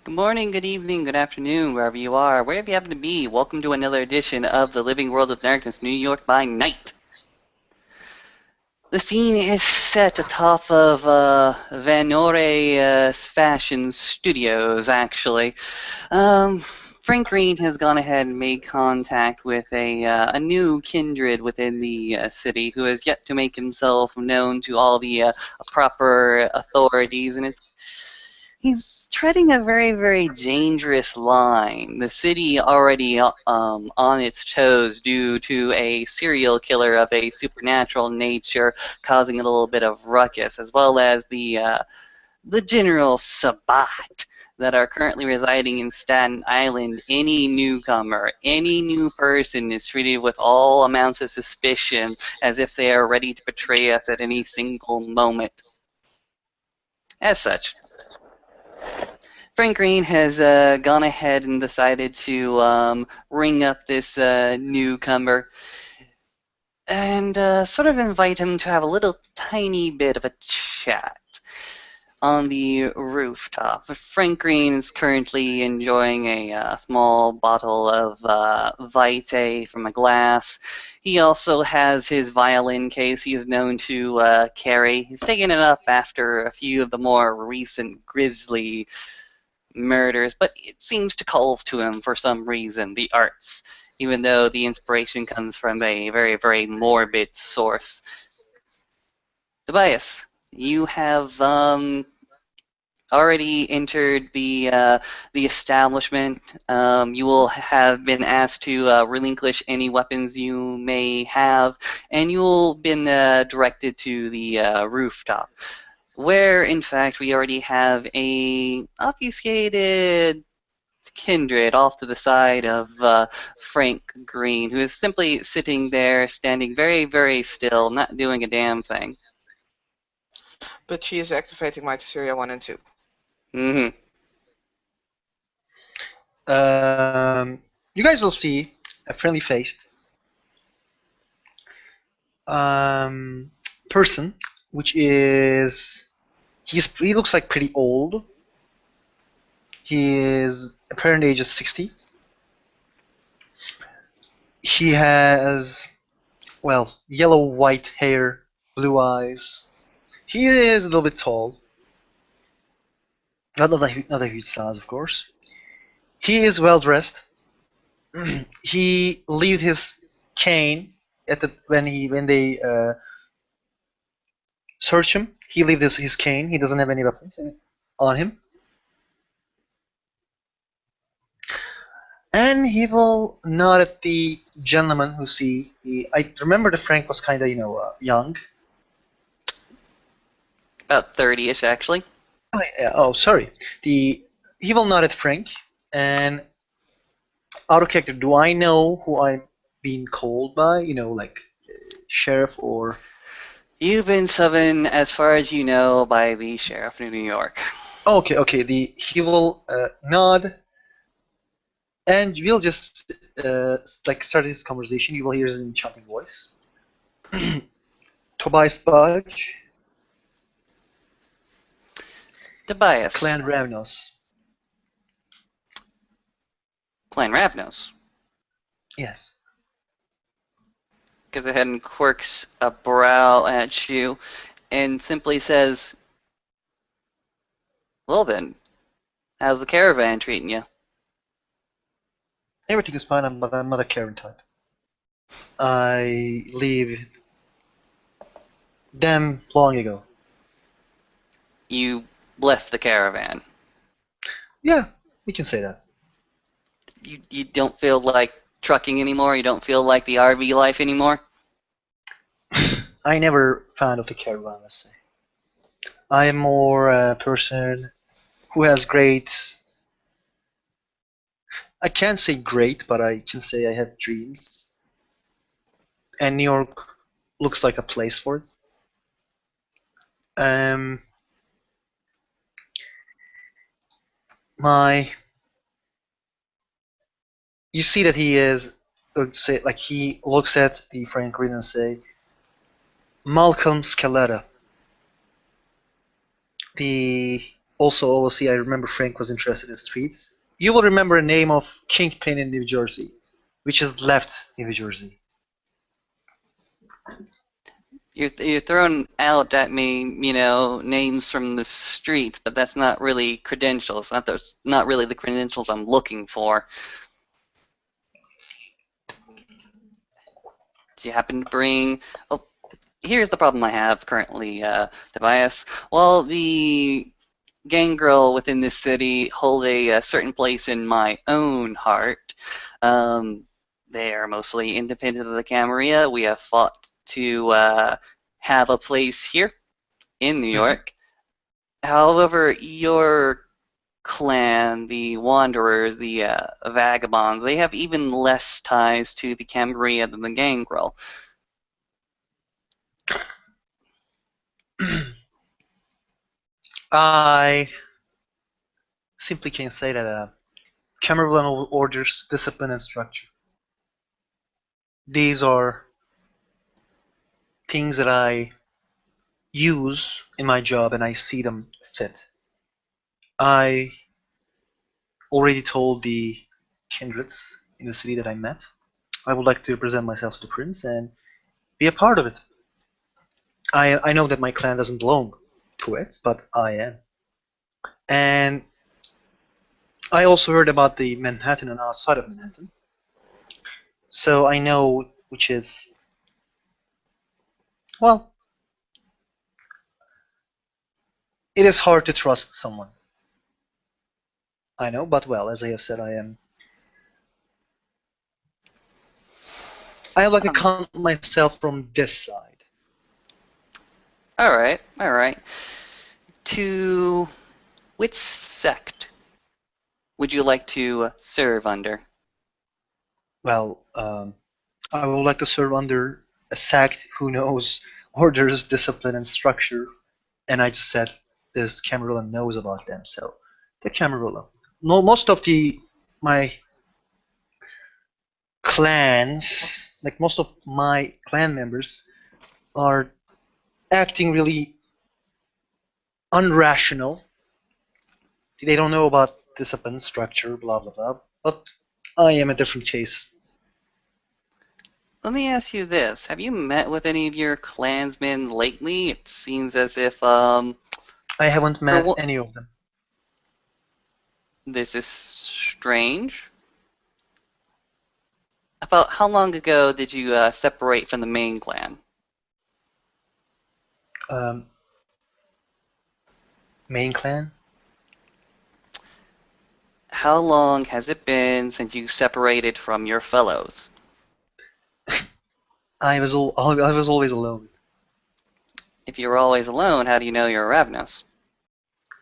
Good morning, good evening, good afternoon, wherever you are, wherever you happen to be. Welcome to another edition of the Living World of Darkness, New York by Night. The scene is set atop of Vanore Fashion Studios, actually. Frank Green has gone ahead and made contact with a new kindred within the city who has yet to make himself known to all the proper authorities, and he's treading a very, very dangerous line. The city already on its toes due to a serial killer of a supernatural nature causing a little bit of ruckus, as well as the general Sabbat that are currently residing in Staten Island. Any newcomer, any new person is treated with all amounts of suspicion as if they are ready to betray us at any single moment. As such, Frank Green has gone ahead and decided to ring up this newcomer and sort of invite him to have a little tiny bit of a chat on the rooftop. Frank Green is currently enjoying a small bottle of Vitae from a glass. He also has his violin case he is known to carry. He's taken it up after a few of the more recent grisly murders, but it seems to call to him for some reason, the arts, even though the inspiration comes from a very, very morbid source. Tobias, you have already entered the establishment. You will have been asked to relinquish any weapons you may have, and you'll been directed to the rooftop, where in fact we already have a obfuscated kindred off to the side of Frank Green, who is simply sitting there, standing very, very still, not doing a damn thing. But she is activating my Syria 1 and 2. Mm-hmm. You guys will see a friendly-faced person, which is he looks like pretty old. He is apparently age of 60. He has yellow-white hair, blue eyes. He is a little bit tall. Not a huge size, of course. He is well dressed. He leaved his cane when they search him. He leaves his cane. He doesn't have any weapons on him. And he will nod at the gentleman who see. I remember that Frank was kind of, young. About 30-ish, actually. Oh, sorry. He will nod at Frank, and out of character, do I know who I'm being called by? Like sheriff or. You've been summoned, as far as you know, by the sheriff of New York. Okay. He will nod, and we'll just start this conversation. You will hear his enchanting voice. Tobias Budge, Tobias. Clan Ravnos. Clan Ravnos. Yes. Goes ahead and quirks a brow at you and simply says, well then, how's the caravan treating you? Everything is fine, but I'm not a Karen type. I leave them long ago. You left the caravan. Yeah, we can say that. You don't feel like trucking anymore? You don't feel like the RV life anymore? I never found of the caravan, let's say. I am more a person who has great. I can't say great, but I can say I have dreams. And New York looks like a place for it. You see that he is, he looks at the Frank Green and say, Malcolm Scaletta, the Also, obviously, I remember Frank was interested in streets. You will remember a name of Kingpin in New Jersey, which is left New Jersey. You're throwing out at me, names from the streets, but that's not really credentials. Not really the credentials I'm looking for. Do you happen to bring? Well, here's the problem I have currently, Tobias. Well, the gangrel within this city hold a certain place in my own heart. Um, they are mostly independent of the Camarilla. We have fought to have a place here in New Mhm. York. However, your clan, the Wanderers, the Vagabonds, they have even less ties to the Camarilla than the gangrel. I simply can say that Cameroon orders discipline and structure. These are things that I use in my job and I see them fit. I already told the kindreds in the city that I met I would like to present myself to the prince and be a part of it. I know that my clan doesn't belong to it, but I am. And I also heard about the Manhattan and outside of Manhattan. So I know which is, well, it is hard to trust someone. I know, but well, as I have said, I like to Um, count myself from this side. all right, all right. To which sect would you like to serve under? Well, I would like to serve under a sect who knows orders, discipline, and structure. And I just said this Camarilla knows about them, so the Camarilla. No, most of the my clans, like most of my clan members, are acting really unrational. They don't know about discipline, structure, blah blah blah. But I am a different case. Let me ask you this. Have you met with any of your clansmen lately? It seems as if, I haven't for met what, any of them. this is strange. About how long ago did you separate from the main clan? Um, Main clan. How long has it been since you separated from your fellows? I was always alone. If you were always alone, how do you know you're ravenous?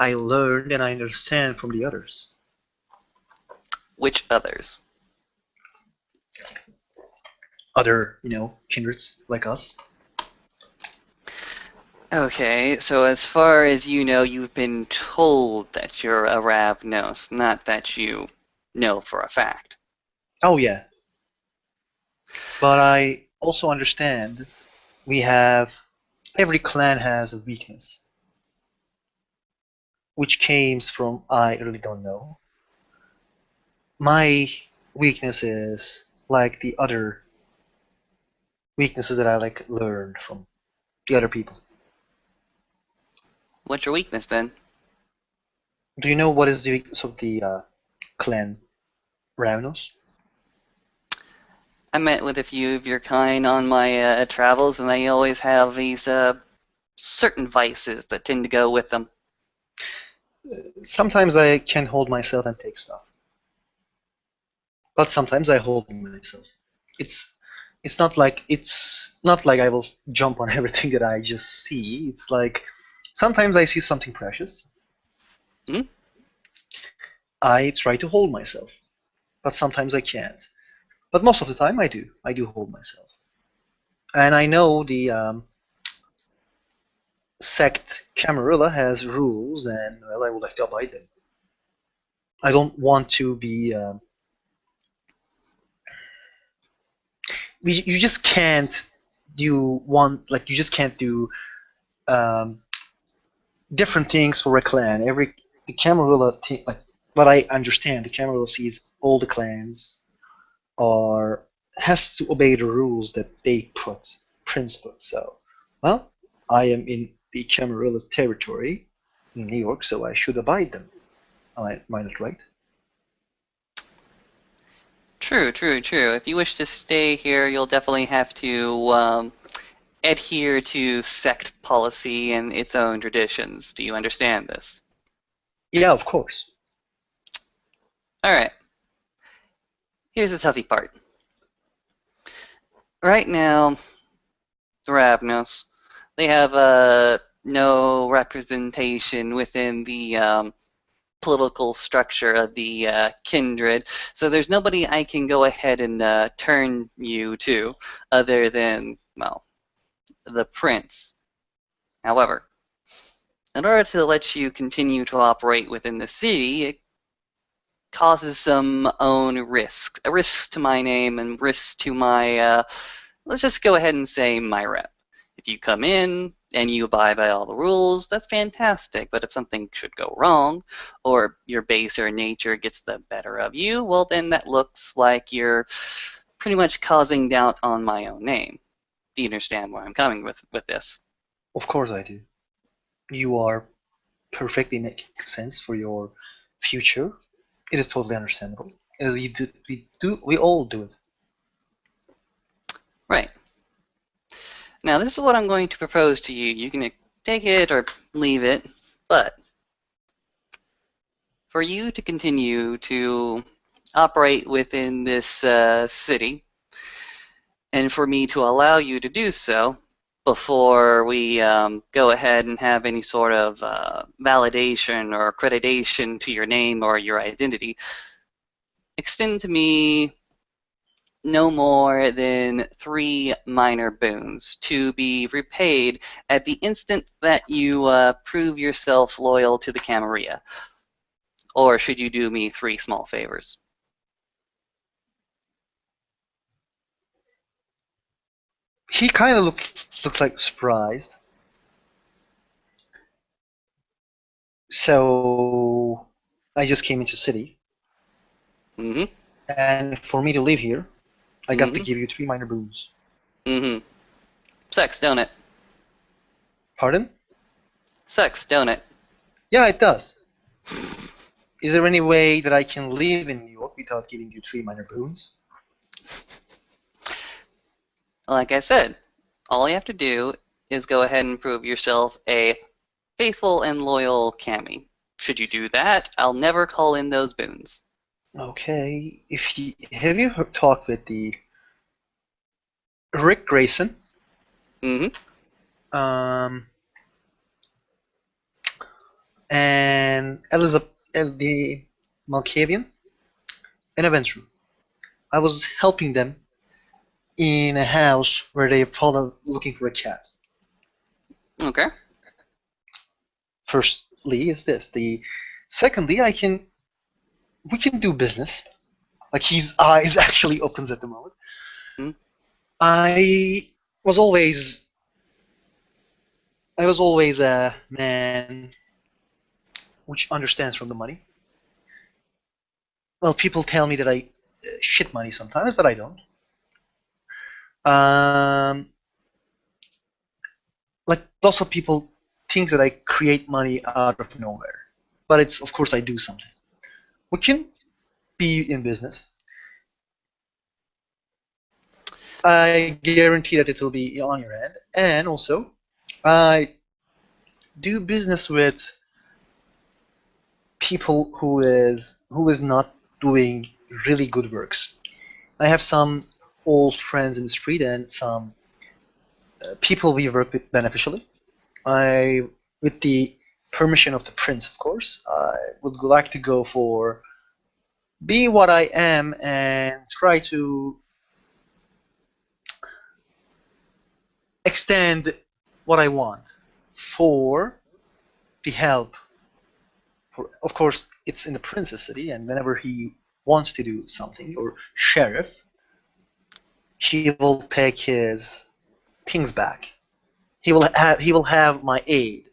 I learned and I understand from the others. Which others? Other, kindreds like us. Okay, so as far as you know, you've been told that you're a Ravnos, not that you know for a fact. Oh yeah, but I also understand we have every clan has a weakness, which comes from I really don't know. My weakness is like the other weaknesses that I like learned from the other people. What's your weakness then? Do you know what is the weakness of the clan Ravnos? I met with a few of your kind on my travels, and they always have these certain vices that tend to go with them. Sometimes I can hold myself and take stuff, but sometimes I hold myself. It's it's not like I will jump on everything that I just see. It's like sometimes I see something precious. Hmm? I try to hold myself, but sometimes I can't. But most of the time I do. I do hold myself. And I know the sect Camarilla has rules, and well, I would like to abide them. I don't want to be. You just can't do one like you just can't do um, different things for a clan. the Camarilla, like what I understand, the Camarilla sees all the clans are has to obey the rules that they put, Prince put. So, well, I am in the Camarilla territory in New York, so I should abide them. Am I not right? True, true, true. If you wish to stay here, you'll definitely have to adhere to sect policy and its own traditions. Do you understand this? Yeah, of course. All right. Here's the toughy part. Right now, the Ravnos, they have no representation within the political structure of the kindred. So there's nobody I can go ahead and turn you to other than, well, the prince. However, in order to let you continue to operate within the city, it causes some own risks. Risks to my name and risks to my, let's just go ahead and say my rep. If you come in and you abide by all the rules, that's fantastic. But if something should go wrong, or your baser nature gets the better of you, well, then that looks like you're pretty much causing doubt on my own name. Do you understand where I'm coming with this? Of course I do. You are perfectly making sense for your future. It is totally understandable. We all do it. Right. Now, this is what I'm going to propose to you. You can take it or leave it, but for you to continue to operate within this city, and for me to allow you to do so before we go ahead and have any sort of validation or accreditation to your name or your identity, extend to me no more than 3 minor boons to be repaid at the instant that you prove yourself loyal to the Camarilla. Or should you do me 3 small favors? He kind of looks like surprised. So I just came into the city, Mm-hmm. and for me to live here, I got to Mm-hmm. give you 3 minor boons. Mm-hmm. Sex, don't it? Pardon? Sex, don't it? Yeah, it does. Is there any way that I can live in New York without giving you 3 minor boons? Like I said, all you have to do is go ahead and prove yourself a faithful and loyal Cammy. Should you do that, I'll never call in those boons. Okay. Have you talked with the Rick Grayson, Mm-hmm. um, and Elizabeth, the Malkavian, and Aventru? I was helping them in a house where they followed looking for a cat. Okay. Firstly, is this the secondly? We can do business. Like his eyes actually opens at the moment. Hmm. I was always I was always a man which understands from the money. Well, people tell me that I shit money sometimes, but I don't. Um, like lots of people think that I create money out of nowhere, but it's of course I do something. We can be in business. I guarantee that it will be on your end, and also I do business with people who is not doing really good works. I have some old friends in the street and some people we work with beneficially. With the permission of the prince, of course, I would like to go for be what I am and try to extend what I want for the help. Of course, it's in the prince's city, and whenever he wants to do something, or sheriff, he will take his things back. He will have my aid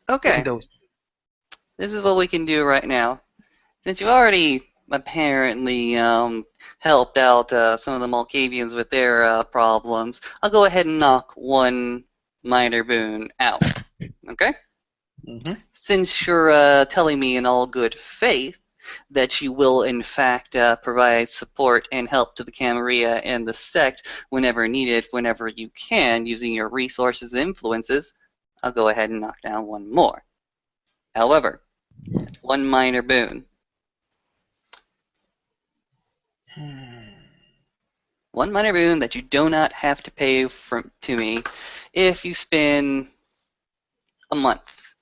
in Okay. those. this is what we can do right now. Since you already apparently helped out some of the Malkavians with their problems, I'll go ahead and knock one minor boon out. Okay? Mm-hmm. Since you're telling me in all good faith that you will in fact provide support and help to the Camarilla and the sect whenever needed, whenever you can, using your resources and influences, I'll go ahead and knock down one more. However, it's one minor boon. One minor boon that you do not have to pay to me if you spend a month.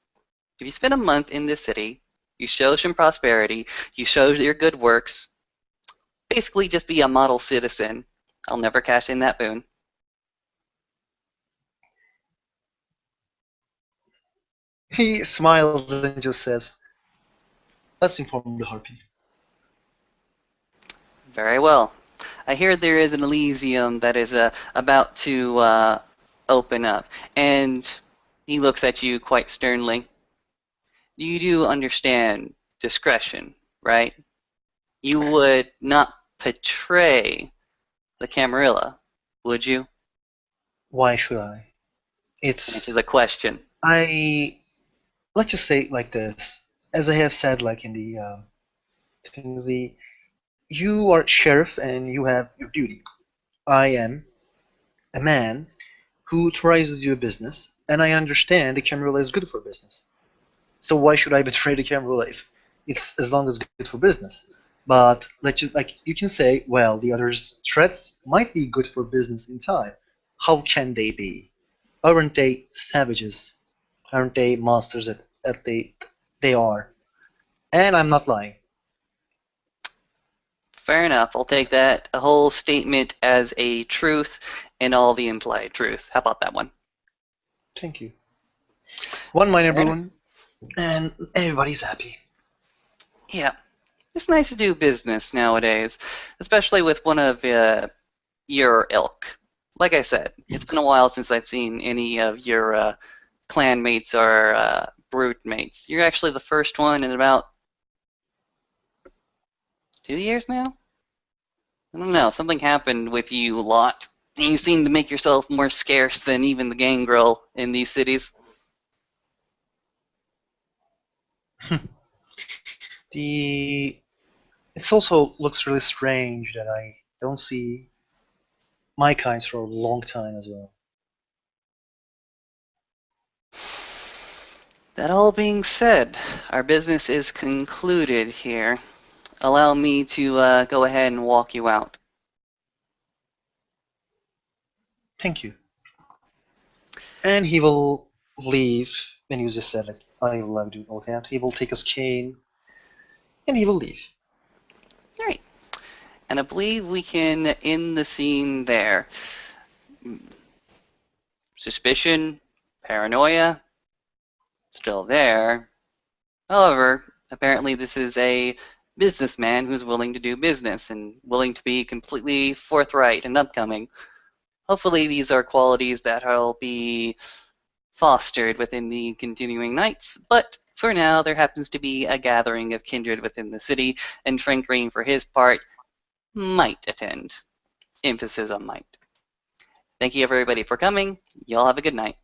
If you spend a month in this city, you show some prosperity, you show your good works, basically just be a model citizen. I'll never cash in that boon. He smiles and just says, "Let's inform the Harpy." Very well. I hear there is an Elysium that is about to open up, and he looks at you quite sternly. You do understand discretion, right? You would not betray the Camarilla, would you? Why should I? Answer the question. I let's just say it like this. As I have said, like in the things, you are sheriff and you have your duty. I am a man who tries to do business, and I understand the Camarilla is good for business. So why should I betray the Camarilla if it's as long as good for business? But like you can say, well, the other threats might be good for business in time. How can they be? Aren't they savages? Aren't they monsters that they are? And I'm not lying. Fair enough. I'll take that whole statement as a truth and all the implied truth. How about that one? Thank you. One minor Fair boon, and everybody's happy. Yeah. It's nice to do business nowadays, especially with one of your ilk. Like I said, it's been a while since I've seen any of your clan mates or brute mates. You're actually the first one in about 2 years now? I don't know. Something happened with you a lot. And you seem to make yourself more scarce than even the gangrel in these cities. The It also looks really strange that I don't see my kinds for a long time as well. That all being said, our business is concluded here. Allow me to go ahead and walk you out. Thank you. And he will leave. And you just said, like, I love to walk out. He will take his cane and he will leave. All right. And I believe we can end the scene there. Suspicion, paranoia, still there. However, apparently this is a businessman who's willing to do business and willing to be completely forthright and upcoming. Hopefully these are qualities that will be fostered within the continuing nights, but for now there happens to be a gathering of kindred within the city, and Frank Green, for his part, might attend. Emphasis on might. Thank you everybody for coming. Y'all have a good night.